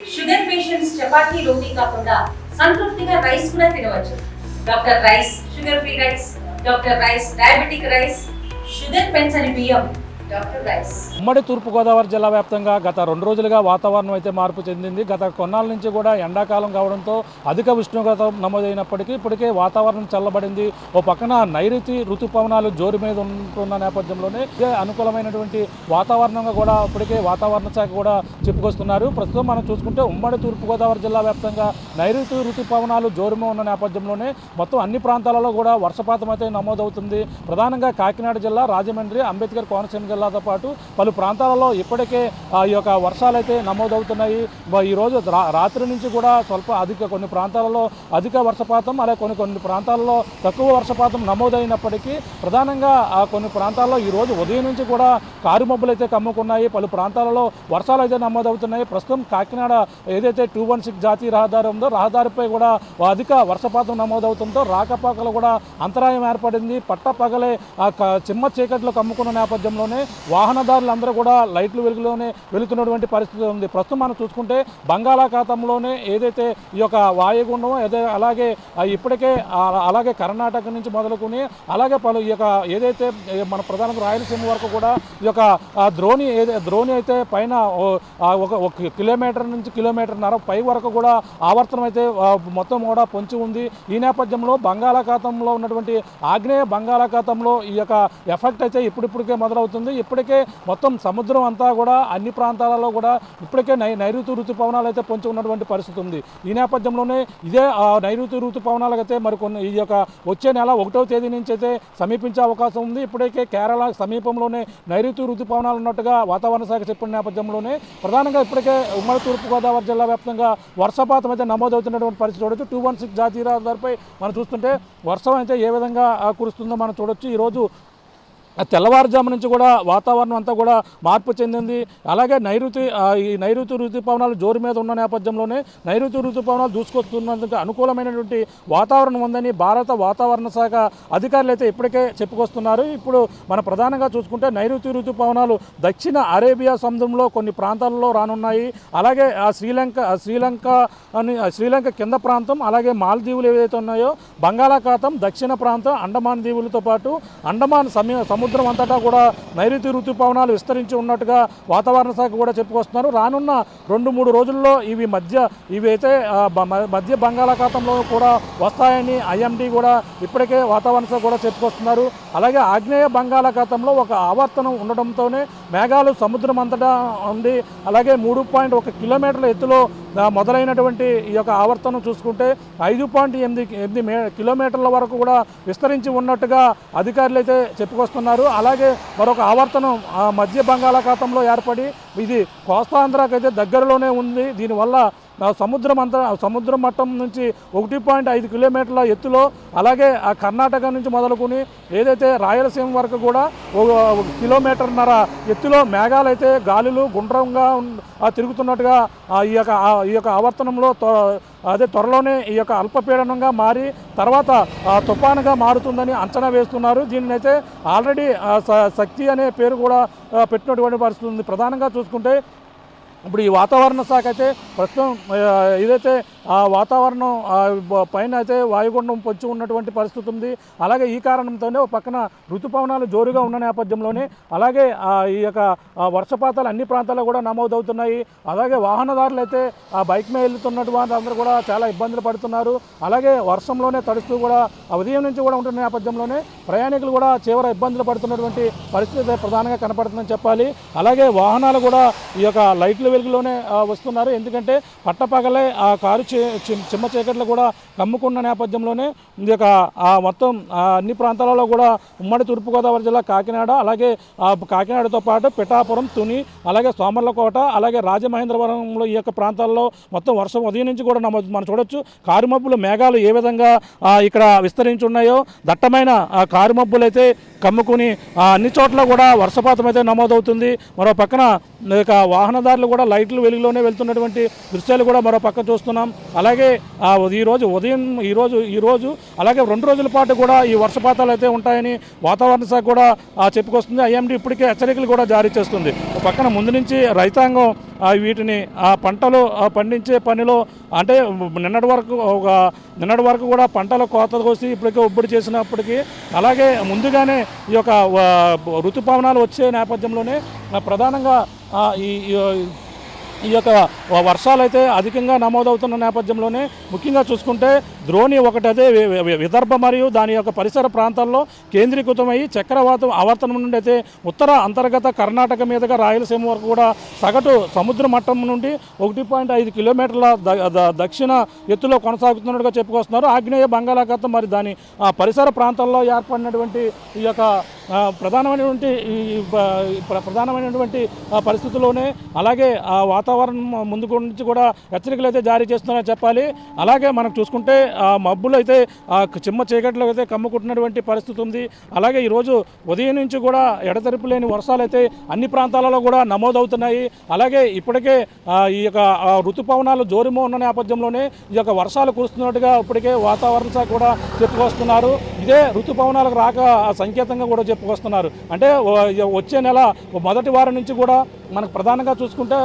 Sugar patients chapati రోటీ కాకుండా సంతృప్తిగా rice కూడా తినవచ్చు. Doctor rice, sugar free rice, doctor rice, diabetic rice, sugar పెంచని బియ్యం, డాక్టర్ రైస్. ఉమ్మడి తూర్పుగోదావరి జిల్లా వ్యాప్తంగా గత 2 రోజులుగా వాతావరణం అయితే మార్పు చెందింది. గత కొన్నాళ్ళ నుంచి కూడా ఎండాకాలం కావడంతో అధిక ఉష్ణోగ్రత నమోదైనప్పటికీ ఇప్పటికే వాతావరణం చల్లబడింది. ఓ పక్కన నైరుతి ఋతుపవనాలు జోరు మీద ఉంటున్న నేపథ్యంలోనే ఇదే అనుకూలమైనటువంటి వాతావరణంగా కూడా ఇప్పటికే వాతావరణ శాఖ కూడా చెప్పుకొస్తున్నారు. ప్రస్తుతం మనం చూసుకుంటే ఉమ్మడి తూర్పుగోదావరి జిల్లా వ్యాప్తంగా నైరుతి ఋతుపవనాలు జోరుగా ఉన్న నేపథ్యంలోనే మొత్తం అన్ని ప్రాంతాలలో కూడా వర్షపాతం అయితే నమోదవుతుంది. ప్రధానంగా కాకినాడ జిల్లా, రాజమండ్రి, అంబేద్కర్ కోనసీమ జిల్లాతో పాటు పలు ప్రాంతాలలో ఇప్పటికే ఈ యొక్క వర్షాలు అయితే నమోదవుతున్నాయి. ఈరోజు రాత్రి నుంచి కూడా కొన్ని ప్రాంతాలలో అధిక వర్షపాతం, అలాగే కొన్ని ప్రాంతాలలో తక్కువ వర్షపాతం నమోదైనప్పటికీ ప్రధానంగా కొన్ని ప్రాంతాల్లో ఈరోజు ఉదయం నుంచి కూడా కారుమబ్బులు అయితే కమ్ముకున్నాయి. పలు ప్రాంతాలలో వర్షాలు అయితే నమోదవుతున్నాయి. ప్రస్తుతం కాకినాడ ఏదైతే 216 జాతీయ రహదారి ఉందో రహదారిపై కూడా అధిక వర్షపాతం నమోదవుతుందో రాకపోకలు కూడా అంతరాయం ఏర్పడింది. పట్టపగలే చిమ్మ చీకట్లో కమ్ముకున్న నేపథ్యంలోనే వాహనదారులందరూ కూడా లైట్లు వెలుగులోనే వెళుతున్నటువంటి పరిస్థితి ఉంది. ప్రస్తుతం మనం చూసుకుంటే బంగాళాఖాతంలోనే ఏదైతే ఈ యొక్క వాయుగుండం అలాగే ఇప్పటికే అలాగే కర్ణాటక నుంచి మొదలుకొని అలాగే పలు ఈ యొక్క ఏదైతే మన ప్రధానంగా రాయలసీమ వరకు కూడా ఈ యొక్క ద్రోణి అయితే పైన ఒక కిలోమీటర్ నుంచి కిలోమీటర్న్నర పై వరకు కూడా ఆవర్తనం అయితే మొత్తం కూడా పొంచి ఉంది. ఈ నేపథ్యంలో బంగాళాఖాతంలో ఉన్నటువంటి ఆగ్నేయ బంగాళాఖాతంలో ఈ యొక్క ఎఫెక్ట్ అయితే ఇప్పుడిప్పటికే మొదలవుతుంది. ఇప్పటికే మొత్తం సముద్రం అంతా కూడా అన్ని ప్రాంతాలలో కూడా ఇప్పటికే నైరుతి ఋతుపవనాలు అయితే పొంచి ఉన్నటువంటి పరిస్థితి ఉంది. ఈ నేపథ్యంలోనే ఇదే నైరుతి ఋతుపవనాలకు అయితే మరికొన్ని ఈ యొక్క వచ్చే నెల 1వ తేదీ నుంచి అయితే సమీపించే అవకాశం ఉంది. ఇప్పటికే కేరళ సమీపంలోనే నైరుతి ఋతుపవనాలు ఉన్నట్టుగా వాతావరణ శాఖ చెప్పిన నేపథ్యంలోనే ప్రధానంగా ఇప్పటికే ఉమ్మడి తూర్పుగోదావరి జిల్లా వ్యాప్తంగా వర్షపాతం అయితే నమోదవుతున్నటువంటి పరిస్థితి చూడొచ్చు. 216 జాతీయ రహదారిపై మనం చూస్తుంటే వర్షం అయితే ఏ విధంగా కురుస్తుందో మనం చూడొచ్చు. ఈరోజు తెల్లవారుజాము నుంచి కూడా వాతావరణం అంతా కూడా మార్పు చెందింది. అలాగే ఈ నైరుతి ఋతుపవనాలు జోరు మీద ఉన్న నేపథ్యంలోనే నైరుతి ఋతుపవనాలు దూసుకొస్తున్నందుకు అనుకూలమైనటువంటి వాతావరణం ఉందని భారత వాతావరణ శాఖ అధికారులు అయితే ఇప్పటికే చెప్పుకొస్తున్నారు. ఇప్పుడు మన ప్రధానంగా చూసుకుంటే నైరుతి ఋతుపవనాలు దక్షిణ అరేబియా సముద్రంలో కొన్ని ప్రాంతాలలో రానున్నాయి. అలాగే శ్రీలంక కింద ప్రాంతం, అలాగే మాల్దీవులు ఏవైతే ఉన్నాయో బంగాళాఖాతం, దక్షిణ ప్రాంతం, అండమాన్ దీవులతో పాటు అండమాన్ సముద్రం అంతటా కూడా నైరుతి ఋతుపవనాలు విస్తరించి ఉన్నట్టుగా వాతావరణ శాఖ కూడా చెప్పుకొస్తున్నారు. రానున్న 2-3 రోజుల్లో ఇవి అయితే మధ్య బంగాళాఖాతంలో కూడా వస్తాయని IMD కూడా ఇప్పటికే వాతావరణ శాఖ కూడా చెప్పుకొస్తున్నారు. అలాగే ఆగ్నేయ బంగాళాఖాతంలో ఒక ఆవర్తనం ఉండడంతోనే మేఘాలు సముద్రం అంతటా ఉండి అలాగే 3.1 కిలోమీటర్ల ఎత్తులో మొదలైనటువంటి ఈ యొక్క ఆవర్తనం చూసుకుంటే 5.8 కిలోమీటర్ల వరకు కూడా విస్తరించి ఉన్నట్టుగా అధికారులు అయితే చెప్పుకొస్తున్నారు. అలాగే మరొక ఆవర్తనం మధ్య బంగాళాఖాతంలో ఏర్పడి ఇది కోస్తాంధ్రకైతే దగ్గరలోనే ఉంది. దీనివల్ల సముద్రం మట్టం నుంచి 1.5 కిలోమీటర్ల ఎత్తులో అలాగే ఆ కర్ణాటక నుంచి మొదలుకొని ఏదైతే రాయలసీమ వరకు కూడా 1 కిలోమీటర్న్నర ఎత్తులో మేఘాలు అయితే గాలులు గుండ్రంగా తిరుగుతున్నట్టుగా ఈ యొక్క ఆవర్తనంలో త్వరలోనే ఈ యొక్క అల్పపీడనంగా మారి తర్వాత తుఫానుగా మారుతుందని అంచనా వేస్తున్నారు. దీనినైతే ఆల్రెడీ శక్తి అనే పేరు కూడా పెట్టినటువంటి పరిస్థితి ఉంది. ప్రధానంగా చూసుకుంటే ఇప్పుడు ఈ వాతావరణ శాఖ అయితే ప్రస్తుతం ఏదైతే వాతావరణం పైన అయితే వాయుగుండం పొంచి ఉన్నటువంటి పరిస్థితి ఉంది. అలాగే ఈ కారణంతోనే ఒక పక్కన ఋతుపవనాలు జోరుగా ఉన్న నేపథ్యంలోనే అలాగే ఈ యొక్క వర్షపాతాలు అన్ని ప్రాంతాల్లో కూడా నమోదవుతున్నాయి. అలాగే వాహనదారులు అయితే బైక్ మీద వెళ్తున్నటువంటి వాళ్ళందరూ కూడా చాలా ఇబ్బందులు పడుతున్నారు. అలాగే వర్షంలోనే తడుస్తూ కూడా ఉదయం నుంచి కూడా ఉంటున్న నేపథ్యంలోనే ప్రయాణికులు కూడా తీవ్ర ఇబ్బందులు పడుతున్నటువంటి పరిస్థితి ప్రధానంగా కనపడుతుందని చెప్పాలి. అలాగే వాహనాలు కూడా ఈ యొక్క లైట్లు వెలుగులోనే వస్తున్నారు. ఎందుకంటే పట్టపగలే ఆ కారు చిమ్మ చీకట్లు కూడా కమ్ముకున్న నేపథ్యంలోనే ఈ యొక్క మొత్తం అన్ని ప్రాంతాలలో కూడా ఉమ్మడి తూర్పుగోదావరి జిల్లా కాకినాడ, అలాగే కాకినాడతో పాటు పిఠాపురం, తుని, అలాగే సోమర్లకోట, అలాగే రాజమహేంద్రవరంలో ఈ యొక్క ప్రాంతాల్లో మొత్తం వర్షం ఉదయం నుంచి కూడా మనం చూడొచ్చు. కారుమబ్బులు మేఘాలు ఏ విధంగా ఇక్కడ విస్తరించి ఉన్నాయో దట్టమైన కారుమబ్బులు అయితే కమ్ముకుని అన్ని చోట్ల కూడా వర్షపాతం అయితే నమోదవుతుంది. మరో పక్కన వాహనదారులు కూడా లైట్లు వెలుగులోనే వెళ్తున్నటువంటి దృశ్యాలు కూడా మరో పక్క చూస్తున్నాం. అలాగే ఈరోజు ఉదయం ఈరోజు అలాగే 2 రోజుల పాటు కూడా ఈ వర్షపాతాలు అయితే ఉంటాయని వాతావరణ శాఖ కూడా చెప్పుకొస్తుంది. ఐఎండీ ఇప్పటికే హెచ్చరికలు కూడా జారీ చేస్తుంది. ఒక పక్కన ముందు నుంచి రైతాంగం వీటిని పంటలు పండించే పనిలో అంటే నిన్నటి వరకు కూడా పంటల కోత కోసి ఇప్పటికే ఒబ్బడి చేసినప్పటికీ అలాగే ముందుగానే ఈ యొక్క ఋతుపవనాలు వచ్చే నేపథ్యంలోనే ప్రధానంగా ఈ యొక్క వర్షాలు అయితే అధికంగా నమోదవుతున్న నేపథ్యంలోనే ముఖ్యంగా చూసుకుంటే ద్రోణి ఒకటైతే విదర్భ మరియు దాని యొక్క పరిసర ప్రాంతాల్లో కేంద్రీకృతమై చక్రవాతం ఆవర్తనం నుండి అయితే ఉత్తర అంతర్గత కర్ణాటక మీదుగా రాయలసీమ వరకు కూడా సగటు సముద్ర మట్టం నుండి 1.5 కిలోమీటర్ల దక్షిణ ఎత్తులో కొనసాగుతున్నట్టుగా చెప్పుకొస్తున్నారు. ఆగ్నేయ బంగాళాఖాతం మరి దాని పరిసర ప్రాంతాల్లో ఏర్పడినటువంటి ఈ యొక్క ప్రధానమైనటువంటి పరిస్థితుల్లోనే అలాగే వాతావరణం ముందు నుంచి కూడా హెచ్చరికలు అయితే జారీ చేస్తున్నారని చెప్పాలి. అలాగే మనం చూసుకుంటే మబ్బులు అయితే చిమ్మ చీకట్లో అయితే కమ్ముకుంటున్నటువంటి పరిస్థితి ఉంది. అలాగే ఈరోజు ఉదయం నుంచి కూడా ఎడతెరిపి లేని వర్షాలు అయితే అన్ని ప్రాంతాలలో కూడా నమోదవుతున్నాయి. అలాగే ఇప్పటికే ఈ యొక్క ఋతుపవనాలు జోరుమో ఉన్న నేపథ్యంలోనే ఈ యొక్క వర్షాలు కురుస్తున్నట్టుగా ఇప్పటికే వాతావరణ శాఖ కూడా చెప్పుకొస్తున్నారు. ఇదే ఋతుపవనాలకు రాక సంకేతంగా కూడా చెప్పుకొస్తున్నారు. అంటే వచ్చే నెల మొదటి వారం నుంచి కూడా మనకు ప్రధానంగా చూసుకుంటే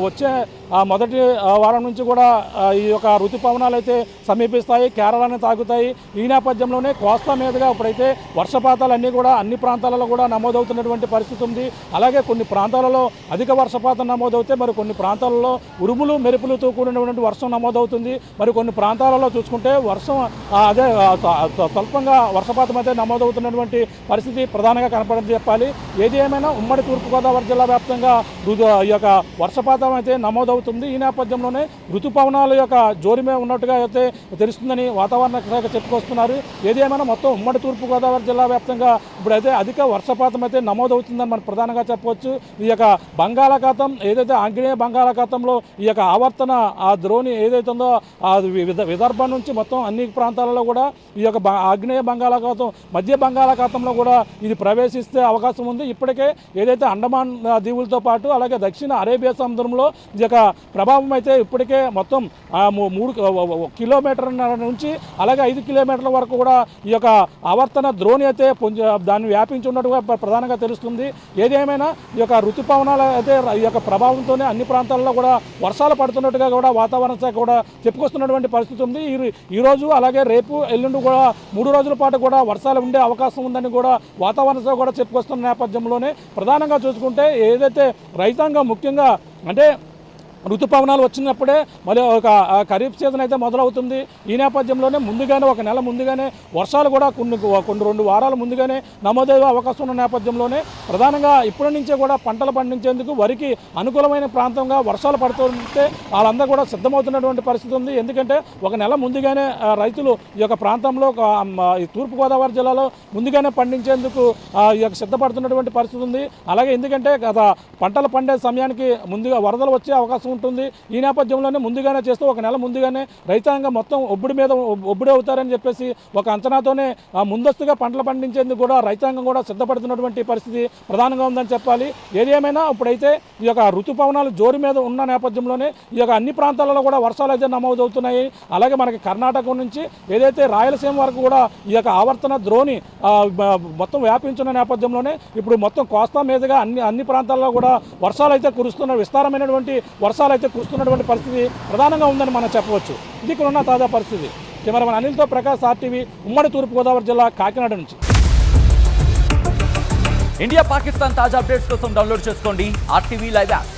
వచ్చే మొదటి వారం నుంచి కూడా ఈ యొక్క ఋతుపవనాలు అయితే సమీపిస్తాయి, కేరళని తాకుతాయి. ఈ నేపథ్యంలోనే కోస్తా మీదుగా ఇప్పుడైతే వర్షపాతాలు అన్నీ కూడా అన్ని ప్రాంతాలలో కూడా నమోదవుతున్నటువంటి పరిస్థితి ఉంది. అలాగే కొన్ని ప్రాంతాలలో అధిక వర్షపాతం నమోదవుతే మరి కొన్ని ప్రాంతాలలో ఉరుములు మెరుపులతో కూడినటువంటి వర్షం నమోదవుతుంది. మరి కొన్ని ప్రాంతాలలో చూసుకుంటే వర్షం అదే స్వల్పంగా వర్షపాతం అయితే నమోదవుతున్నటువంటి పరిస్థితి ప్రధానంగా కనపడని చెప్పాలి. ఏది ఏమైనా ఉమ్మడి తూర్పుగోదావరి జిల్లా వ్యాప్తంగా ఈ యొక్క వర్షపాతం అయితే నమోదవుతుంది. ఈ నేపథ్యంలోనే ఋతుపవనాల యొక్క జోరిమే ఉన్నట్టుగా అయితే తెలుస్తుందని వాతావరణ శాఖ చెప్పుకొస్తున్నారు. ఏది ఏమైనా మొత్తం ఉమ్మడి తూర్పుగోదావరి జిల్లా వ్యాప్తంగా ఇప్పుడైతే అధిక వర్షపాతం అయితే నమోదవుతుందని మనం ప్రధానంగా చెప్పవచ్చు. ఈ యొక్క బంగాళాఖాతం ఏదైతే ఆగ్నేయ బంగాళాఖాతంలో ఈ యొక్క ఆవర్తన ద్రోణి ఏదైతే ఉందో విదర్భ నుంచి మొత్తం అన్ని ప్రాంతాలలో కూడా ఈ యొక్క ఆగ్నేయ బంగాళాఖాతం మధ్య బంగాళాఖాతంలో కూడా ఇది ప్రవేశిస్తే అవకాశం ఉంది. ఇప్పటికే ఏదైతే అండమాన్ దీవులతో పాటు అలాగే దక్షిణ అరేబియా సముద్రంలో ఈ యొక్క ప్రభావం అయితే ఇప్పటికే మొత్తం 3 కిలోమీటర్ల నుంచి అలాగే 5 కిలోమీటర్ల వరకు కూడా ఈ యొక్క ఆవర్తన ద్రోణి అయితే దాన్ని వ్యాపించి ఉన్నట్టుగా ప్రధానంగా తెలుస్తుంది. ఏదేమైనా ఈ యొక్క ఋతుపవనాలు అయితే ఈ యొక్క ప్రభావంతోనే అన్ని ప్రాంతాల్లో కూడా వర్షాలు పడుతున్నట్టుగా కూడా వాతావరణ శాఖ కూడా చెప్పుకొస్తున్నటువంటి పరిస్థితి ఉంది. ఈరోజు అలాగే రేపు ఎల్లుండి కూడా 3 రోజుల పాటు కూడా వర్షాలు ఉండే అవకాశం ఉందని కూడా వాతావరణ శాఖ కూడా చెప్పుకొస్తున్న నేపథ్యంలోనే ప్రధానంగా చూసుకుంటే ఏదైతే రైతాంగం ముఖ్యంగా అంటే ఋతుపవనాలు వచ్చినప్పుడే మరి ఒక ఖరీఫ్ సీజన్ అయితే మొదలవుతుంది. ఈ నేపథ్యంలోనే ముందుగానే ఒక నెల ముందుగానే వర్షాలు కూడా కొన్ని 2 వారాల ముందుగానే నమోదయ్యే అవకాశం ఉన్న నేపథ్యంలోనే ప్రధానంగా ఇప్పటి నుంచే కూడా పంటలు పండించేందుకు వరికి అనుకూలమైన ప్రాంతంగా వర్షాలు పడుతుంటే వాళ్ళందరూ కూడా సిద్ధమవుతున్నటువంటి పరిస్థితి ఉంది. ఎందుకంటే ఒక నెల ముందుగానే రైతులు ఈ యొక్క ప్రాంతంలో తూర్పుగోదావరి జిల్లాలో ముందుగానే పండించేందుకు ఈ యొక్క సిద్ధపడుతున్నటువంటి పరిస్థితి ఉంది. అలాగే ఎందుకంటే గత పంటలు పండే సమయానికి ముందుగా వరదలు వచ్చే అవకాశం ఉంటుంది. ఈ నేపథ్యంలోనే ముందుగానే చేస్తూ ఒక నెల ముందుగానే రైతాంగం మొత్తం ఒబ్బడి అవుతారని చెప్పేసి ఒక అంచనాతోనే ముందస్తుగా పంటలు పండించేందుకు కూడా రైతాంగం కూడా సిద్ధపడుతున్నటువంటి పరిస్థితి ప్రధానంగా ఉందని చెప్పాలి. ఏది ఏమైనా ఇప్పుడైతే ఈ యొక్క ఋతుపవనాలు జోరు మీద ఉన్న నేపథ్యంలోనే ఈ యొక్క అన్ని ప్రాంతాలలో కూడా వర్షాలు అయితే నమోదవుతున్నాయి. అలాగే మనకి కర్ణాటక నుంచి ఏదైతే రాయలసీమ వరకు కూడా ఈ యొక్క ఆవర్తన ద్రోణి మొత్తం వ్యాపించిన నేపథ్యంలోనే ఇప్పుడు మొత్తం కోస్తా మీదుగా అన్ని ప్రాంతాల్లో కూడా వర్షాలు అయితే కురుస్తున్న విస్తారమైనటువంటి వర్షాలు అయితే కురుస్తున్నటువంటి పరిస్థితి ప్రధానంగా ఉందని మనం చెప్పవచ్చు. ఇది ఇక్కడ ఉన్న తాజా పరిస్థితి. కెమెరామెన్ అనిల్తో ప్రకాష్, RTV, ఉమ్మడి తూర్పుగోదావరి జిల్లా, కాకినాడ నుంచి. ఇండియా పాకిస్తాన్ తాజా అప్డేట్స్ కోసం డౌన్లోడ్ చేసుకోండి RTV లైవ్ యాప్.